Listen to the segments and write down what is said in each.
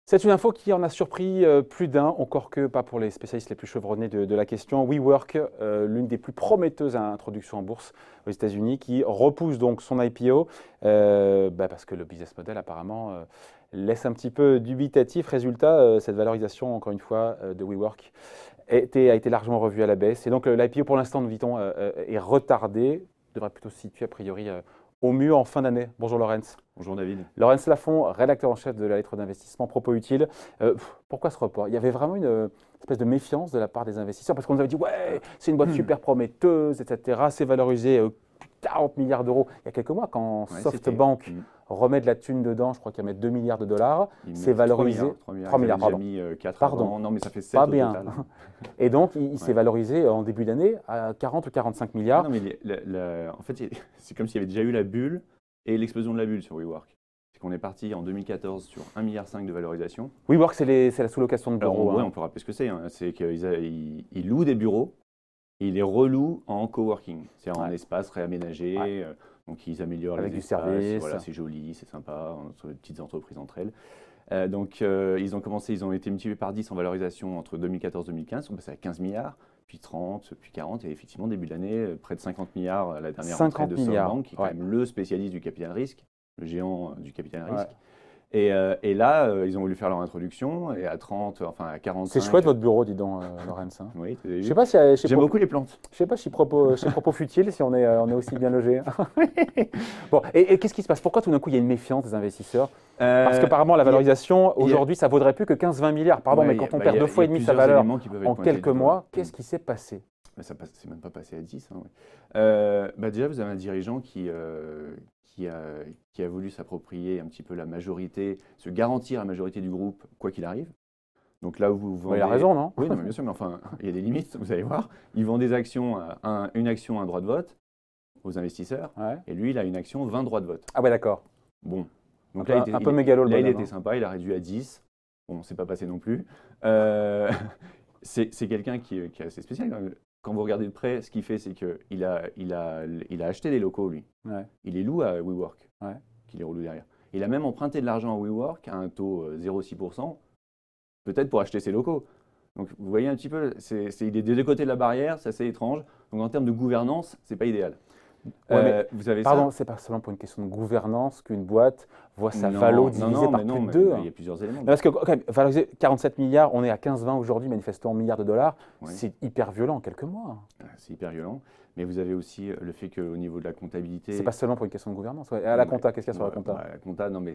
C'est une info qui en a surpris plus d'un, encore que pas pour les spécialistes les plus chevronnés de la question. WeWork, l'une des plus prometteuses introductions en bourse aux États-Unis, qui repousse donc son IPO parce que le business model apparemment laisse un petit peu dubitatif. Résultat, cette valorisation, encore une fois, de WeWork a été largement revue à la baisse. Et donc l'IPO, pour l'instant, nous dit-on, est retardé, devrait plutôt se situer a priori au mieux en fin d'année. Bonjour Laurence. Bonjour David. Laurence Lafont, rédacteur en chef de la lettre d'investissement Propos Utile. Pourquoi ce report? Il y avait vraiment une espèce de méfiance de la part des investisseurs parce qu'on nous avait dit ouais, c'est une boîte super prometteuse, etc. C'est valorisé 40 milliards d'euros il y a quelques mois quand SoftBank remet de la thune dedans, je crois qu'il va mettre 2 milliards de dollars. C'est valorisé 3 milliards, pardon. Mis 4 pardon. Avant. Non mais ça fait 7 pas au bien. total. Et donc il s'est valorisé en début d'année à 40 ou 45 milliards. Non mais en fait c'est comme s'il y avait déjà eu la bulle et l'explosion de la bulle sur WeWork. C'est qu'on est parti en 2014 sur 1,5 milliard de valorisation. WeWork, c'est la sous-location de bureaux. Alors, on peut rappeler ce que c'est. C'est qu'ils louent des bureaux et ils les relouent en coworking. C'est-à-dire en espace réaménagé. Donc ils améliorent avec les du espaces. service. Voilà, c'est joli, c'est sympa, entre les petites entreprises entre elles. Ils ont été multipliés par 10 en valorisation entre 2014 et 2015. On passait à 15 milliards, puis 30, puis 40. Et effectivement, début de l'année, près de 50 milliards la dernière rentrée de SoftBank, qui est quand même le spécialiste du capital risque, le géant du capital risque. Et là, ils ont voulu faire leur introduction, et à 30, enfin à 45… C'est chouette votre bureau, dis donc, Laurence. Oui, je sais pas si j'aime beaucoup les plantes. Je ne sais pas chez Propos Futile si on est aussi bien logé. Bon, et qu'est-ce qui se passe? Pourquoi tout d'un coup il y a une méfiance des investisseurs? Parce qu'apparemment la valorisation, aujourd'hui, ça ne vaudrait plus que 15-20 milliards. Pardon, mais quand on perd 2,5 fois sa valeur en quelques mois, qu'est-ce qui s'est passé? Ça c'est même pas passé à 10. Déjà, vous avez un dirigeant qui a voulu s'approprier un petit peu la majorité, se garantir la majorité du groupe, quoi qu'il arrive. Donc là où vous vendez… Il a raison, non? Oui, non, mais bien sûr, mais enfin, il y a des limites, vous allez voir. Il vend des actions, une action, un droit de vote aux investisseurs, et lui, il a une action, 20 droits de vote. Ah ouais, d'accord. Bon. Donc là, un peu mégalo, il était sympa, il a réduit à 10. Bon, c'est pas passé non plus. C'est quelqu'un qui est assez spécial. Quand vous regardez de près, ce qu'il fait, c'est qu'il a acheté des locaux, lui. Il les loue à WeWork, qu'il les reloue derrière. Il a même emprunté de l'argent à WeWork à un taux 0,6%, peut-être pour acheter ses locaux. Donc vous voyez un petit peu, il est des deux côtés de la barrière, c'est assez étrange. Donc en termes de gouvernance, c'est pas idéal. Vous avez pardon, c'est pas seulement pour une question de gouvernance qu'une boîte voit sa valo divisée par plus de 2. Il y a plusieurs éléments. Parce que valoriser 47 milliards, on est à 15-20 aujourd'hui, manifestement en milliards de dollars, c'est hyper violent en quelques mois. C'est hyper violent, mais vous avez aussi le fait qu'au niveau de la comptabilité… C'est pas seulement pour une question de gouvernance. À la compta, qu'est-ce qu'il y a sur la compta? La compta, non mais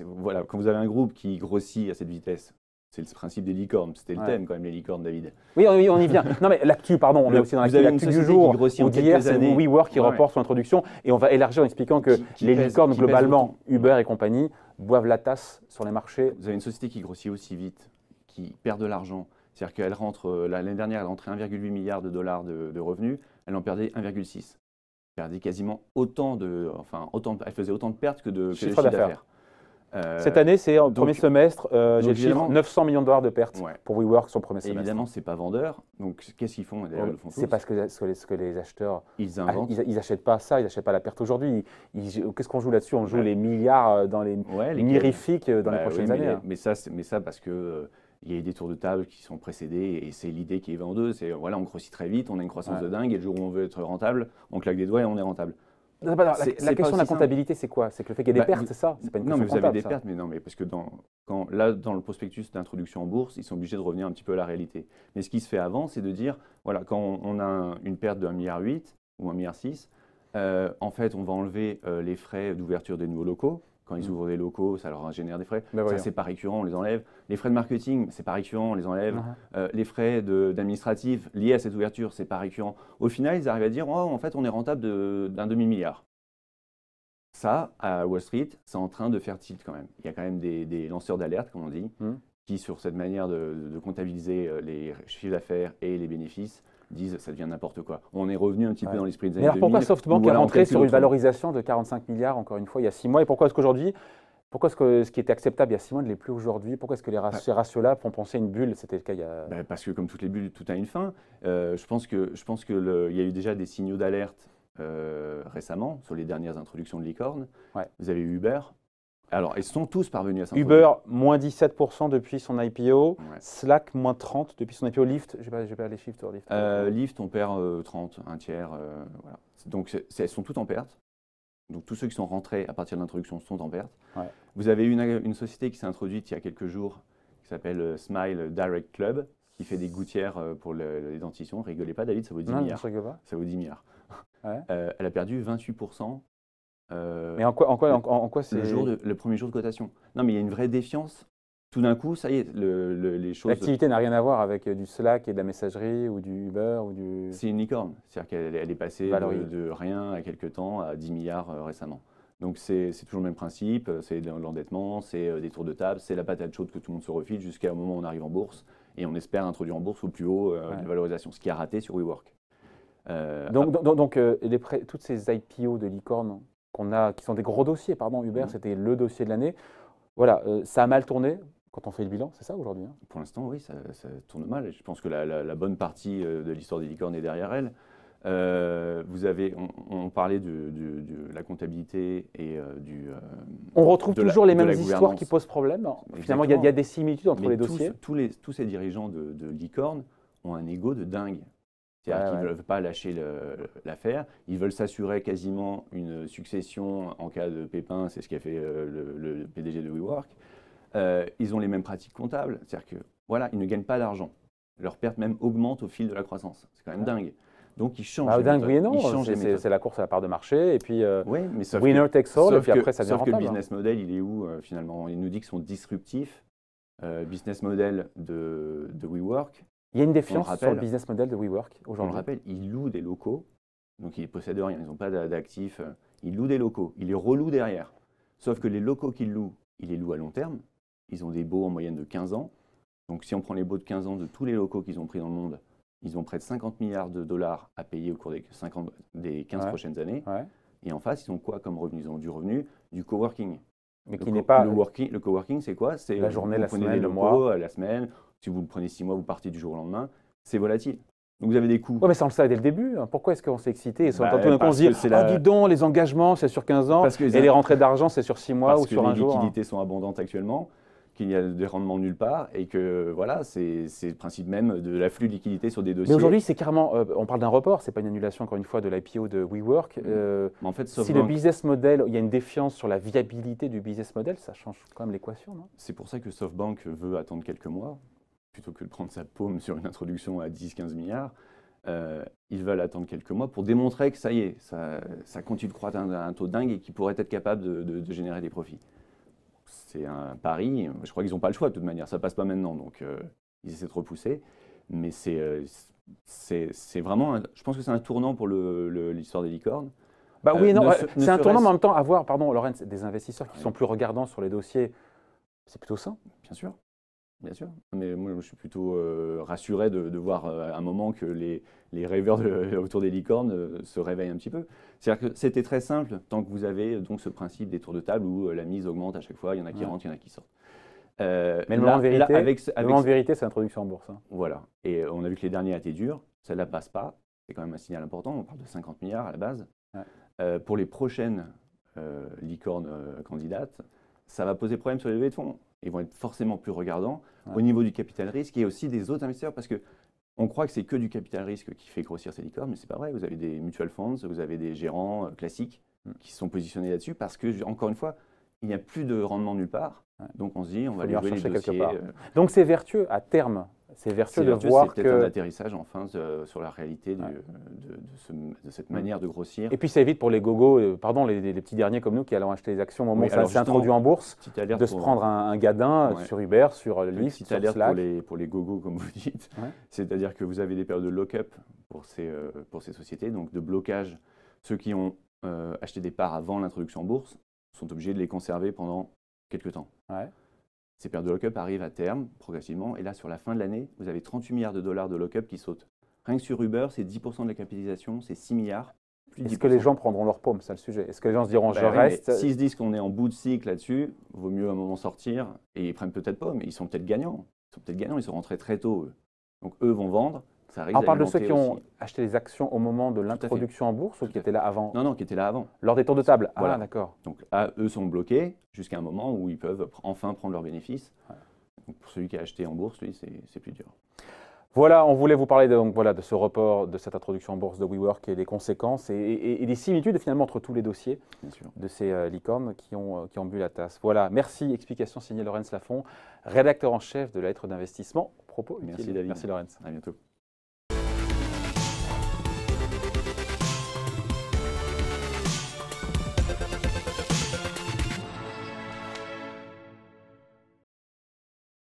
voilà, quand vous avez un groupe qui grossit à cette vitesse, c'est le principe des licornes. C'était le thème quand même, les licornes, David. Oui, on y vient. Non, mais l'actu, pardon, on est aussi dans l'actu du jour. Ou d'hier, c'est WeWork qui reporte son introduction. Et on va élargir en expliquant que les licornes, globalement, Uber et compagnie, boivent la tasse sur les marchés. Vous avez une société qui grossit aussi vite, qui perd de l'argent. C'est-à-dire qu'elle rentre, l'année dernière, elle rentrait 1,8 milliard de dollars de revenus. Elle en perdait 1,6. Elle perdait quasiment elle faisait autant de pertes que de chiffre d'affaires. Cette année, c'est en premier semestre, j'ai le chiffre 900 millions de dollars de pertes pour WeWork son premier semestre. Évidemment, ce n'est pas vendeur. Donc, qu'est-ce qu'ils font? D'ailleurs, ils le font tous. C'est parce que les acheteurs, ils inventent. Ils n'achètent pas ça, ils n'achètent pas la perte aujourd'hui. Qu'est-ce qu'on joue là-dessus? On joue les milliards dans les mirifiques dans les prochaines années. Mais ça parce que… il y a eu des tours de table qui sont précédés et c'est l'idée qui est vendeuse. C'est voilà, on grossit très vite, on a une croissance de dingue et le jour où on veut être rentable, on claque des doigts et on est rentable. La question de la comptabilité, c'est quoi? C'est que le fait qu'il y ait des pertes, c'est ça? C'est pas une question comptable. Non, mais vous avez des ça. pertes, mais non, mais parce que dans le prospectus d'introduction en bourse, ils sont obligés de revenir un petit peu à la réalité. Mais ce qui se fait avant, c'est de dire, voilà, quand on a une perte de 1,8 milliard ou 1,6 milliard, en fait, on va enlever les frais d'ouverture des nouveaux locaux. Quand ils ouvrent des locaux, ça leur génère des frais. Ça, c'est pas récurrent, on les enlève. Les frais de marketing, c'est pas récurrent, on les enlève. Les frais d'administratif liés à cette ouverture, c'est pas récurrent. Au final, ils arrivent à dire, oh, en fait, on est rentable d'un demi-milliard. Ça, à Wall Street, c'est en train de faire tilt quand même. Il y a quand même des lanceurs d'alerte, comme on dit, qui, sur cette manière de comptabiliser les chiffres d'affaires et les bénéfices, disent ça devient n'importe quoi. On est revenu un petit peu dans l'esprit des années 2000. Alors pourquoi SoftBank est rentré sur une valorisation de 45 milliards, encore une fois, il y a 6 mois? Et pourquoi est-ce qu'aujourd'hui, ce qui était acceptable il y a 6 mois ne l'est plus aujourd'hui? Pourquoi est-ce que ces ratios-là font penser à une bulle? C'était le cas il y a… Parce que comme toutes les bulles, tout a une fin. Je pense qu'il y a eu déjà des signaux d'alerte récemment, sur les dernières introductions de licorne. Ouais. Vous avez Uber. Alors, ils sont tous parvenus à s'introduire. Uber, moins 17% depuis son IPO. Ouais. Slack, moins 30% depuis son IPO. Lyft, je n'ai pas les chiffres sur Lyft. Lyft, on perd 30, un tiers. Voilà. Donc, elles sont toutes en perte. Donc, tous ceux qui sont rentrés à partir de l'introduction sont en perte. Ouais. Vous avez une société qui s'est introduite il y a quelques jours, qui s'appelle Smile Direct Club, qui fait des gouttières pour les dentitions. Rigolez pas, David, ça vaut 10 Non, milliards. je rigole pas. Ça vaut 10 milliards. Ouais. Elle a perdu 28%. Mais en quoi c'est… Le premier jour de cotation. Non, mais il y a une vraie défiance. Tout d'un coup, ça y est, les choses… L'activité n'a rien à voir avec du Slack et de la messagerie ou du Uber ou du… C'est une licorne. C'est-à-dire qu'elle est passée de rien à quelques temps à 10 milliards récemment. Donc c'est toujours le même principe, c'est de l'endettement, c'est des tours de table, c'est la patate chaude que tout le monde se refile jusqu'à un moment où on arrive en bourse et on espère introduire en bourse au plus haut de valorisation, ce qui a raté sur WeWork. Toutes ces IPO de licorne qu'on a, qui sont des gros dossiers, pardon, Uber, c'était le dossier de l'année. Voilà, ça a mal tourné quand on fait le bilan, c'est ça aujourd'hui hein? Pour l'instant, oui, ça tourne mal. Je pense que la bonne partie de l'histoire des licornes est derrière elle. On parlait de la comptabilité et on retrouve toujours les mêmes histoires qui posent problème. Finalement, il y a des similitudes entre les dossiers. Tous ces dirigeants de licorne ont un ego de dingue. C'est-à-dire qu'ils ne veulent pas lâcher l'affaire. Ils veulent s'assurer quasiment une succession en cas de pépin. C'est ce qu'a fait le PDG de WeWork. Ils ont les mêmes pratiques comptables. C'est-à-dire que voilà, ils ne gagnent pas d'argent. Leur perte même augmente au fil de la croissance. C'est quand même dingue. Donc ils changent. Dingue, oui et non. C'est la course à la part de marché. Et puis, mais winner takes all. Et puis après, ça devient rentable. Sauf que le business model, il est où finalement? Il nous dit qu'ils sont disruptifs. Business model de WeWork. Il y a une défiance sur le business model de WeWork aujourd'hui. On le rappelle, ils louent des locaux. Donc ils ne possèdent rien. Ils n'ont pas d'actifs. Ils louent des locaux. Ils les relouent derrière. Sauf que les locaux qu'ils louent, ils les louent à long terme. Ils ont des baux en moyenne de 15 ans. Donc si on prend les baux de 15 ans de tous les locaux qu'ils ont pris dans le monde, ils ont près de 50 milliards de dollars à payer au cours des 15 prochaines années. Ouais. Et en face, ils ont quoi comme revenu? Ils ont du revenu du coworking. Mais qui n'est pas… Le coworking, c'est quoi? C'est la journée, la semaine, le mois. La semaine. Si vous le prenez 6 mois, vous partez du jour au lendemain. C'est volatile. Donc vous avez des coûts. Oui, mais ça on le savait dès le début. Pourquoi est-ce qu'on s'est excité et tout d'un coup on se dit dis donc, les engagements c'est sur 15 ans et les rentrées d'argent c'est sur 6 mois ou sur un jour. Parce que les liquidités sont abondantes actuellement, qu'il y a des rendements nulle part et que voilà, c'est le principe même de l'afflux de liquidités sur des dossiers. Mais aujourd'hui, c'est carrément, on parle d'un report, c'est pas une annulation encore une fois de l'IPO de WeWork. En fait, si le business model, il y a une défiance sur la viabilité du business model, ça change quand même l'équation, non? C'est pour ça que SoftBank veut attendre quelques mois, plutôt que de prendre sa paume sur une introduction à 10-15 milliards. Ils veulent attendre quelques mois pour démontrer que ça y est, ça continue de croître à un taux dingue et qu'ils pourraient être capables de générer des profits. C'est un pari, je crois qu'ils n'ont pas le choix de toute manière, ça ne passe pas maintenant, donc ils essaient de repousser. Mais c'est vraiment, je pense que c'est un tournant pour l'histoire des licornes. Oui et non, c'est un tournant, mais en même temps, avoir, pardon, Laurent, des investisseurs qui sont plus regardants sur les dossiers, c'est plutôt sain. Bien sûr. Bien sûr, mais moi je suis plutôt rassuré de voir à un moment que les rêveurs autour des licornes se réveillent un petit peu. C'est-à-dire que c'était très simple tant que vous avez donc ce principe des tours de table où la mise augmente à chaque fois, il y en a qui rentrent, il y en a qui sortent. Mais le moment de vérité, c'est l'introduction en bourse. Hein. Voilà, et on a vu que les derniers étaient durs, celle-là ne passe pas, c'est quand même un signal important, on parle de 50 milliards à la base. Ouais. Pour les prochaines licornes candidates, ça va poser problème sur les levées de fonds. Ils vont être forcément plus regardants au niveau du capital risque et aussi des autres investisseurs parce qu'on croit que c'est que du capital risque qui fait grossir ces licornes, mais ce n'est pas vrai. Vous avez des mutual funds, vous avez des gérants classiques qui sont positionnés là-dessus parce que, encore une fois, il n'y a plus de rendement nulle part. Donc on se dit, on va aller jouer les dossiers. Donc c'est vertueux à terme. C'est vertueux de voir que… C'est peut-être un atterrissage enfin sur la réalité de cette manière de grossir. Et puis ça évite pour les gogos, les petits derniers comme nous qui allons acheter les actions au moment où ça s'est introduit en bourse, de se prendre un gadin sur Uber, sur Lyft, sur Slack. Pour les gogos comme vous dites, c'est-à-dire que vous avez des périodes de lock-up pour ces sociétés, donc de blocage. Ceux qui ont acheté des parts avant l'introduction en bourse sont obligés de les conserver pendant quelques temps. Ouais. Ces périodes de lock-up arrivent à terme, progressivement, et là, sur la fin de l'année, vous avez 38 milliards de dollars de lock-up qui sautent. Rien que sur Uber, c'est 10% de la capitalisation, c'est 6 milliards. Est-ce que les gens prendront leur paume, c'est le sujet? Est-ce que les gens se diront, je reste? S'ils se disent qu'on est en bout de cycle là-dessus, vaut mieux à un moment sortir, et ils prennent peut-être pas, mais ils sont peut-être gagnants. Ils sont rentrés très tôt, eux. Donc eux vont vendre, Ça risque On parle de ceux d'alimenter qui ont aussi. acheté les actions au moment de à fait. l'introduction en bourse ou Tout qui à étaient là avant? Non, non, qui étaient là avant. Lors des tours de table? Ah, Voilà. d'accord. Donc là, eux sont bloqués jusqu'à un moment où ils peuvent enfin prendre leurs bénéfices. Ouais. Donc, pour celui qui a acheté en bourse, lui, c'est plus dur. Voilà, on voulait vous parler donc, voilà, de ce report, de cette introduction en bourse de WeWork et des conséquences et des similitudes finalement entre tous les dossiers Bien sûr. de ces licornes qui ont bu la tasse. Voilà, merci. Explication signée Laurence Lafont, rédacteur en chef de la lettre d'investissement Propos Utiles. Merci David. Merci Laurence. À bientôt.